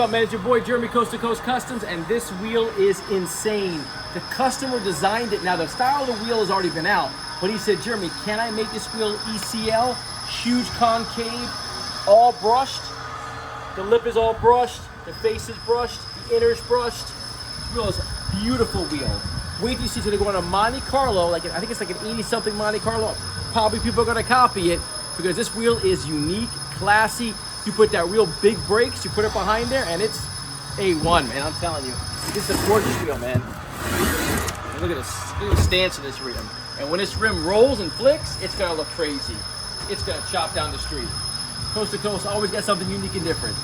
up, man? It's your boy Jeremy, Coast to Coast Customs, and this wheel is insane. The customer designed it. Now, the style of the wheel has already been out, but he said, Jeremy, can I make this wheel ECL? Huge concave, all brushed. The lip is all brushed, the face is brushed, the inner is brushed. This wheel is a beautiful wheel. Wait till you see it's gonna go on a Monte Carlo, I think it's like an 80-something Monte Carlo. Probably people are gonna copy it because this wheel is unique, classy. You put that real big brakes, you put it behind there, and it's A1, man, I'm telling you. This is a gorgeous wheel, man. And look at this, look at the stance of this rim. And when this rim rolls and flicks, it's gonna look crazy. It's gonna chop down the street. Coast to Coast always got something unique and different.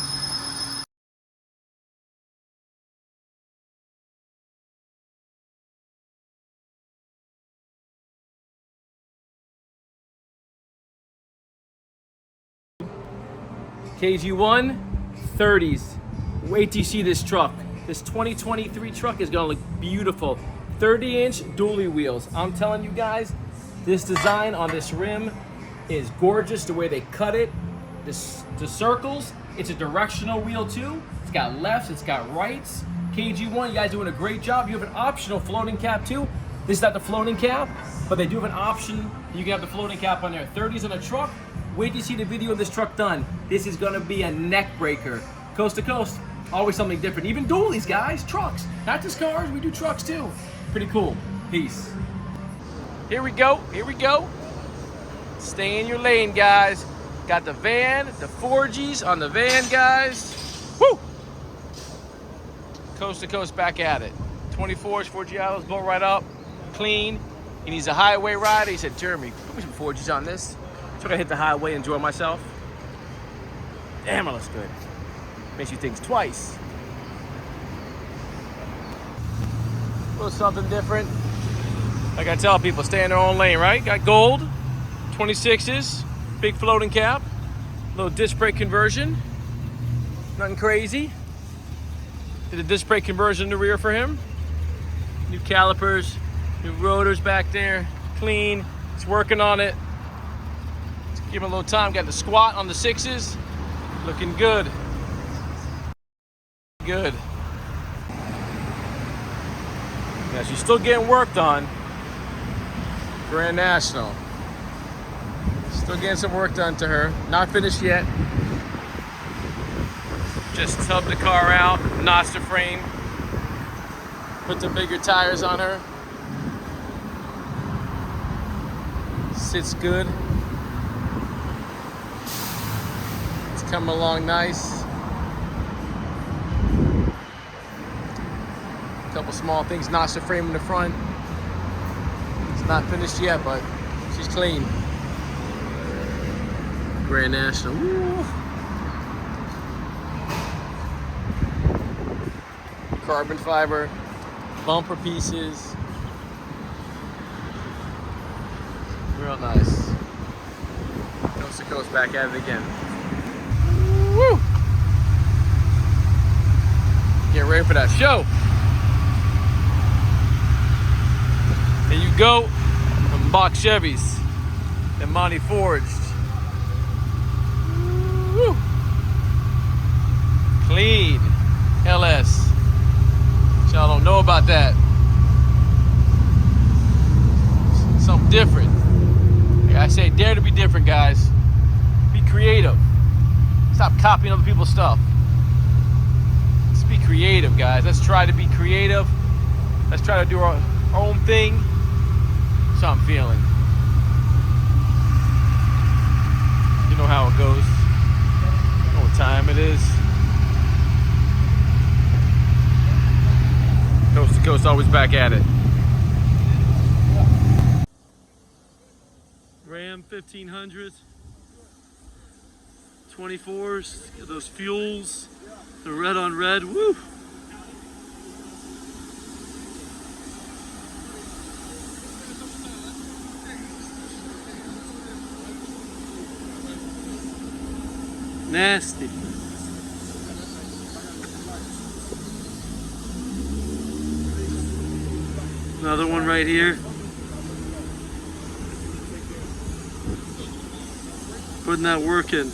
KG1, 30s. Wait till you see this truck. This 2023 truck is gonna look beautiful. 30-inch dually wheels. I'm telling you guys, this design on this rim is gorgeous. The way they cut it, the circles. It's a directional wheel too. It's got lefts, it's got rights. KG1, you guys doing a great job. You have an optional floating cap too. This is not the floating cap, but they do have an option. You can have the floating cap on there. 30s on a truck. Wait till you see the video of this truck done. This is gonna be a neck breaker. Coast to Coast, always something different. Even dualies, guys, trucks. Not just cars, we do trucks too. Pretty cool. Peace. Here we go, here we go. Stay in your lane, guys. Got the van, the Forgies on the van, guys. Woo! Coast to Coast back at it. 24s, Forgiatos, blow right up, clean. He needs a highway ride. He said, Jeremy, put me some Forgies on this. So I can hit the highway and enjoy myself. Damn, it looks good. Makes you think twice. A little something different. Like I tell people, stay in their own lane, right? Got gold, 26s, big floating cap, little disc brake conversion. Nothing crazy. Did a disc brake conversion in the rear for him. New calipers, new rotors back there, clean. It's working on it. Give him a little time. Got the squat on the 6s. Looking good. Good. Yeah, she's still getting worked on. Grand National. Still getting some work done to her. Not finished yet. Just tubbed the car out, notched the frame. Put the bigger tires on her. Sits good. Coming along nice. A couple small things, notched the frame in the front. It's not finished yet, but she's clean. Grand National. Woo. Carbon fiber, bumper pieces. Real nice. Coast to Coast back at it again. Woo! Get ready for that show. There you go. Them box Chevys. Them Monty Forged. Woo! Clean. LS. Y'all don't know about that. Something different. Like I say, dare to be different, guys. Be creative. Stop copying other people's stuff. Let's be creative, guys. Let's try to be creative. Let's try to do our own thing. That's how I'm feeling. You know how it goes. You know what time it is. Coast to Coast, always back at it. Ram 1500s. 24s, get those fuels, the red on red, woo! Nasty. Another one right here. Putting that work in.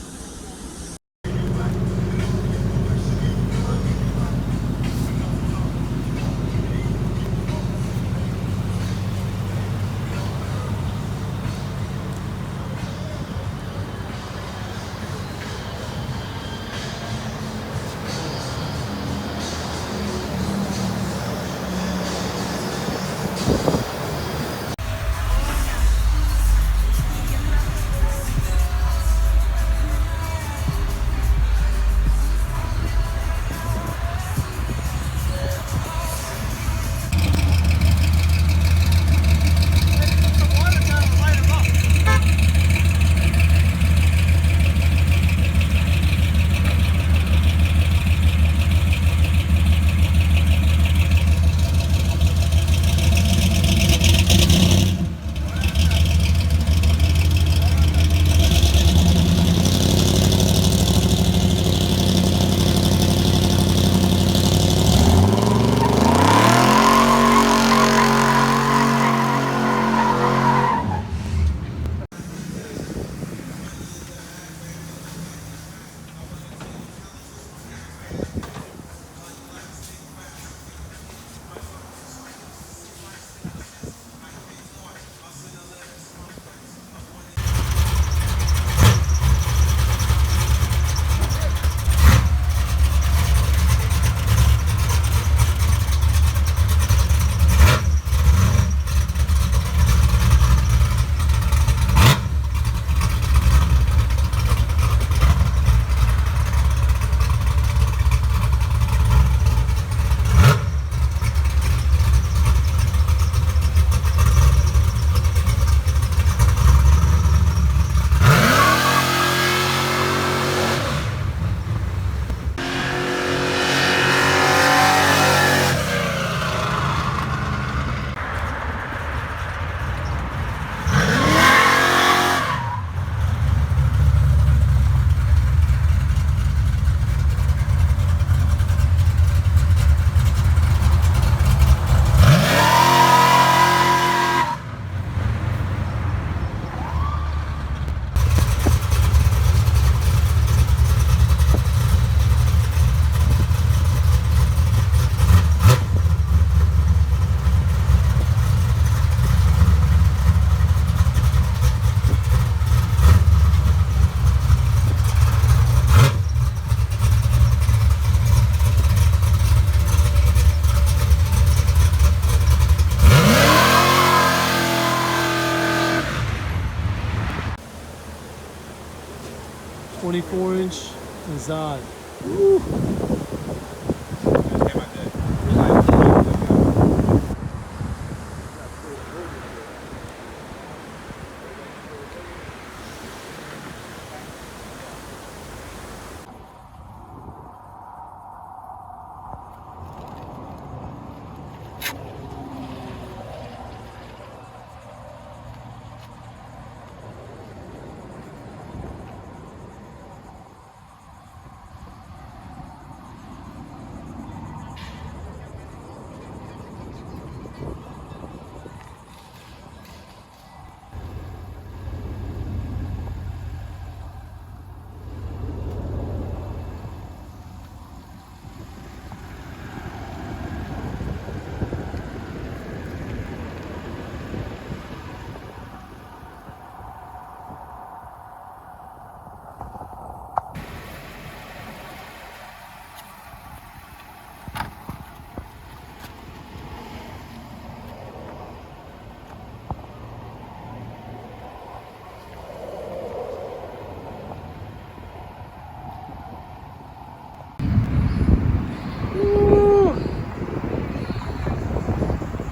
24-inch Zod. Woo.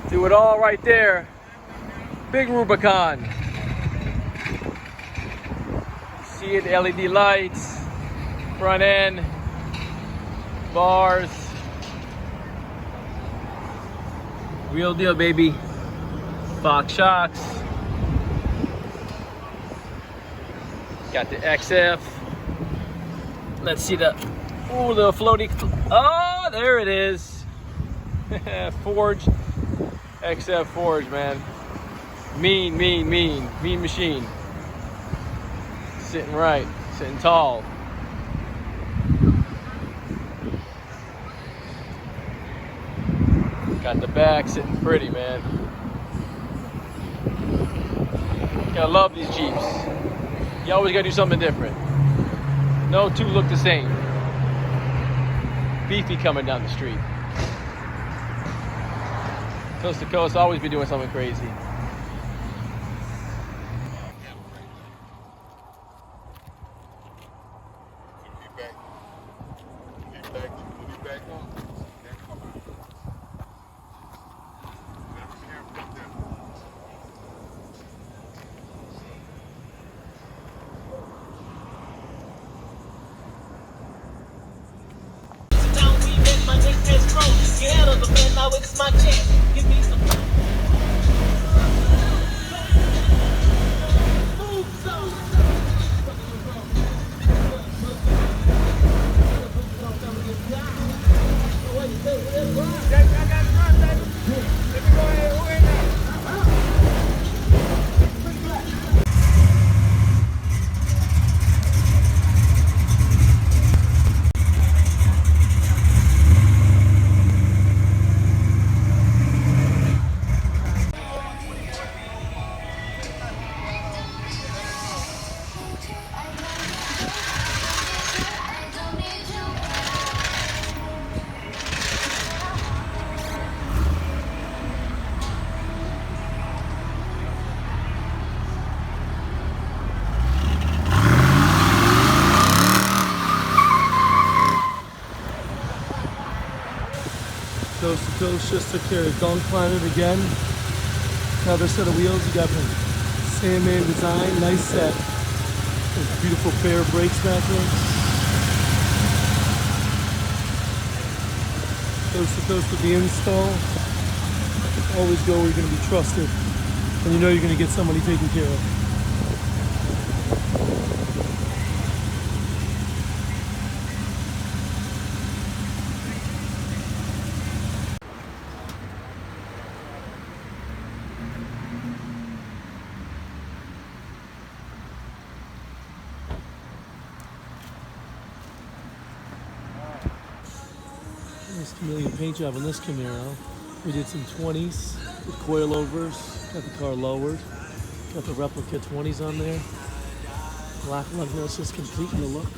Do it all right there. Big Rubicon. See it, LED lights, front end, bars. Real deal, baby. Box shocks. Got the XF. Let's see the, ooh, the floaty. Oh, there it is. Forge. XF Forge, man. Mean machine. Sitting right, sitting tall. Got the back sitting pretty, man. Gotta love these Jeeps. You always gotta do something different. No two look the same. Beefy coming down the street. Coast to coast, always be doing something crazy. Now it's my chance. Give me some. Coast to coast, just took care of Dunk Planet again. Another set of wheels. You got the Sandman design, nice set. Those beautiful fair brakes back there. Coast to coast with the install. Always go where you're going to be trusted, and you know you're going to get somebody taken care of. Nice chameleon paint job on this Camaro. We did some 20s with coilovers, got the car lowered, got the replica 20s on there. Black lug nuts just completing the look.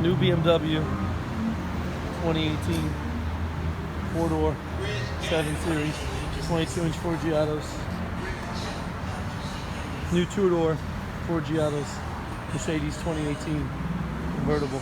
New BMW 2018 4-door 7 Series 22-inch Forgiatos. New 2-door Forgiatos Mercedes 2018 convertible.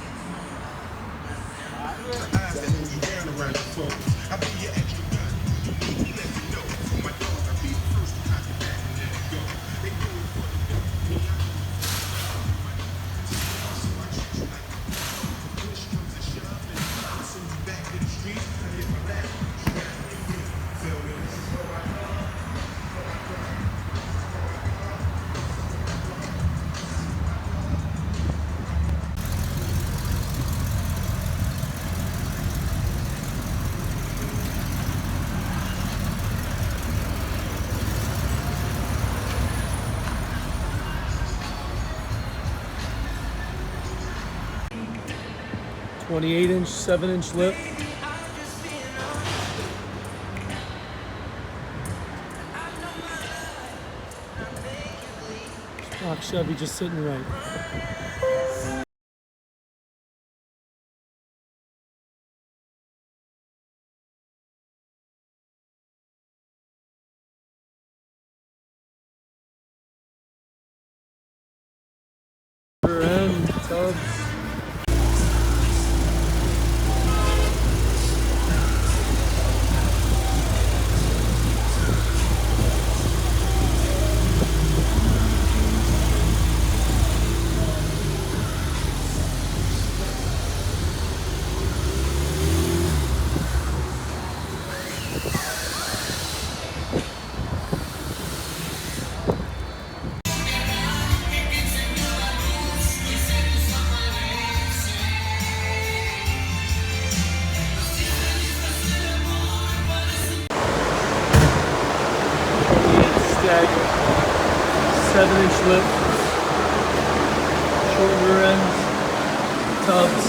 .28-inch, 7-inch lip. Stock Chevy just sitting right. And tubs. Stagger, 7-inch lip, short rear end, tubs.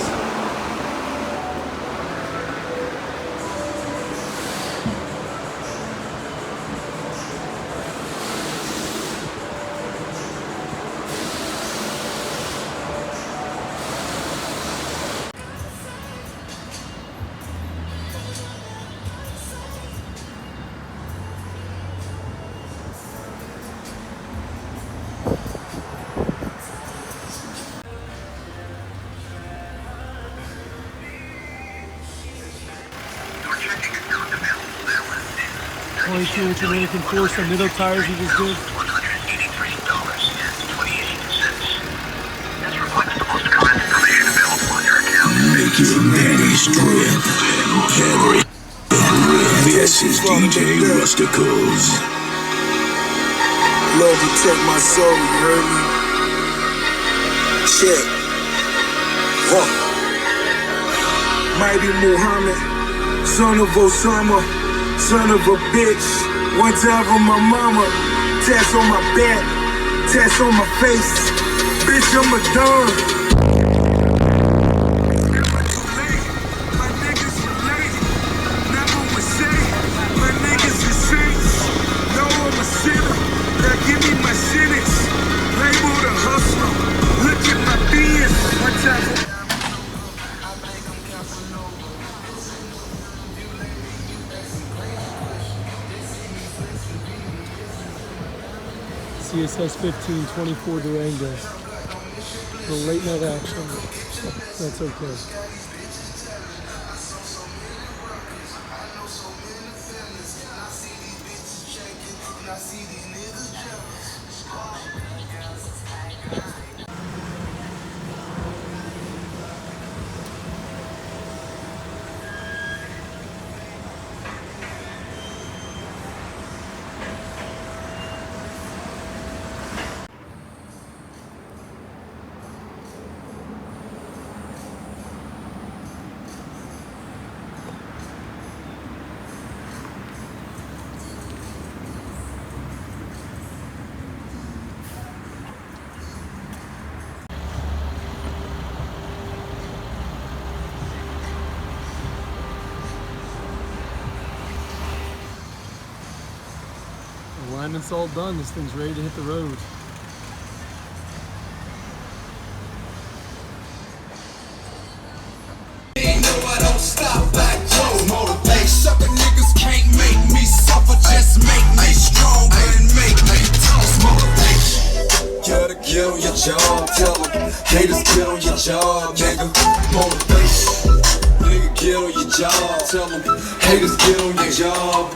.22-inch American Force on middle tires he just did. Make your daddy strip. This is DJ Rusticles. Lord, protect my soul, you heard me? Check. Mighty Muhammad, son of Osama, son of a bitch. One time for my mama, tats on my back, tats on my face. Bitch, I'm a dog. CSS 1524 Durango. The late night action. That's okay. Alignment's all done. This thing's ready to hit the road. Haters get on your job, nigga. Motivation. Nigga, get on your job. Tell them haters get on your job.